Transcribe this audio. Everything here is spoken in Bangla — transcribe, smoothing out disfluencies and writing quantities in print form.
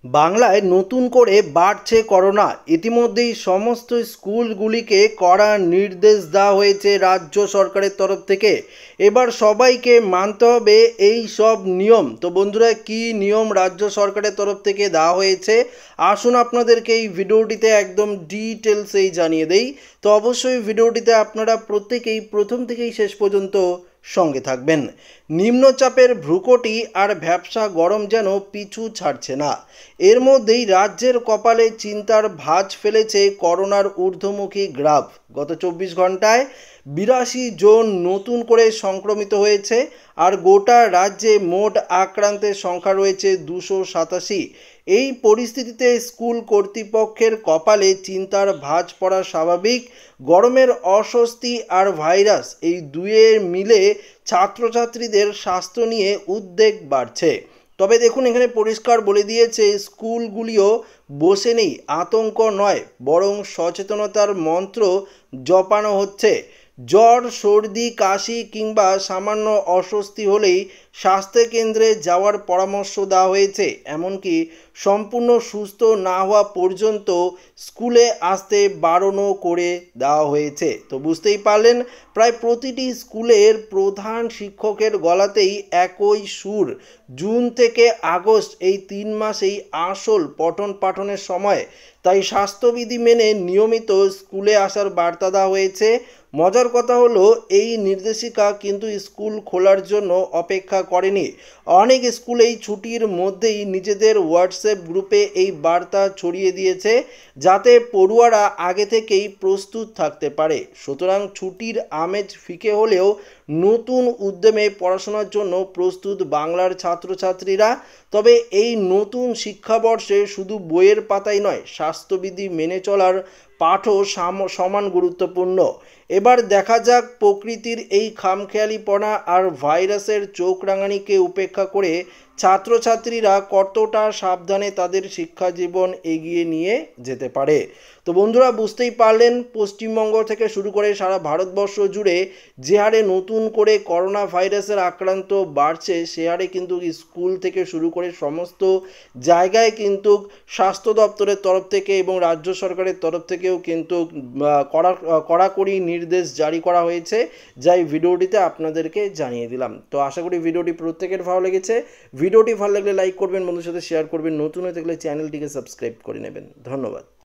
বাংলায় নতুন করে বাড়ছে করোনা। ইতিমধ্যেই সমস্ত স্কুলগুলিকে কড়া নির্দেশ দেওয়া হয়েছে রাজ্য সরকারের তরফ থেকে। এবার সবাইকে মানতে হবে এই সব নিয়ম। তো বন্ধুরা, কি নিয়ম রাজ্য সরকারের তরফ থেকে দেওয়া হয়েছে আসুন আপনাদেরকে এই ভিডিওটিতে একদম ডিটেলসেই জানিয়ে দেই। তো অবশ্যই ভিডিওটিতে আপনারা প্রত্যেকেই প্রথম থেকেই শেষ পর্যন্ত সঙ্গে থাকবেন। নিম্নচাপের ভ্রুকটি আর ভ্যাপসা গরম যেন পিছু ছাড়ছে না। এর মধ্যেই রাজ্যের কপালে চিন্তার ভাঁজ ফেলেছে করোনার ঊর্ধ্বমুখী গ্রাফ। গত 24 ঘন্টায় 82 জন নতুন করে সংক্রমিত হয়েছে, আর গোটা রাজ্যে মোট আক্রান্তের সংখ্যা রয়েছে 287। এই পরিস্থিতিতে স্কুল কর্তৃপক্ষের কপালে চিন্তার ভাঁজ পড়া স্বাভাবিক। গরমের অস্বস্তি আর ভাইরাস, এই দুয়ের মিলে ছাত্রছাত্রীদের স্বাস্থ্য নিয়ে উদ্বেগ বাড়ছে। তবে দেখুন, এখানে পরিষ্কার বলে দিয়েছে স্কুলগুলিও বসে নেই, আতঙ্ক নয়, বরং সচেতনতার মন্ত্র জপানো হচ্ছে। জ্বর, সর্দি, কাশি কিংবা সামান্য অস্বস্তি হলেই স্বাস্থ্যকেন্দ্রে যাওয়ার পরামর্শ দেওয়া হয়েছে। এমনকি সম্পূর্ণ সুস্থ না হওয়া পর্যন্ত স্কুলে আসতে বারণও করে দেওয়া হয়েছে। তো বুঝতেই পারলেন, প্রায় প্রতিটি স্কুলের প্রধান শিক্ষকের গলাতেই একই সুর। জুন থেকে আগস্ট এই 3 মাসেই আসল পঠন পাঠনের সময়, তাই স্বাস্থ্যবিধি মেনে নিয়মিত স্কুলে আসার বার্তা দেওয়া হয়েছে। মজার কথা হলো, এই নির্দেশিকা কিন্তু স্কুল খোলার জন্য অপেক্ষা করেনি। অনেক স্কুলেই ছুটির মধ্যেই নিজেদের হোয়াটসঅ্যাপ গ্রুপে এই বার্তা ছড়িয়ে দিয়েছে, যাতে পড়ুয়ারা আগে থেকেই প্রস্তুত থাকতে পারে। সুতরাং ছুটির আমেজ ফিকে হলেও নতুন উদ্যমে পড়াশোনার জন্য প্রস্তুত বাংলার ছাত্রছাত্রীরা। তবে এই নতুন শিক্ষাবর্ষে শুধু বইয়ের পাতাই নয়, স্বাস্থ্যবিধি মেনে চলার পাঠও সমান গুরুত্বপূর্ণ। এবার দেখা যাক প্রকৃতির এই খামখেয়ালিপনা আর ভাইরাসের চোখ রাঙানিকে উপেক্ষা করে ছাত্রছাত্রীরা কতটা সাবধানে তাদের শিক্ষা জীবন এগিয়ে নিয়ে যেতে পারে। তো বন্ধুরা, বুঝতেই পারলেন, পশ্চিমবঙ্গ থেকে শুরু করে সারা ভারতবর্ষ জুড়ে যে হারে নতুন করে করোনা ভাইরাসের আক্রান্ত বাড়ছে, সে হারে কিন্তু স্কুল থেকে শুরু করে সমস্ত জায়গায় কিন্তু স্বাস্থ্য দপ্তরের তরফ থেকে এবং রাজ্য সরকারের তরফ থেকেও কিন্তু কড়াকড়ি নির্দেশ জারি করা হয়েছে, যা এই ভিডিওটিতে আপনাদেরকে জানিয়ে দিলাম। তো আশা করি ভিডিওটি প্রত্যেকের ভালো লেগেছে। ভিডিওটি ভালো লাগলে লাইক করবেন, বন্ধুর সাথে শেয়ার করবেন, নতুন হয়ে থাকলে চ্যানেলটিকে সাবস্ক্রাইব করে নেবেন। ধন্যবাদ।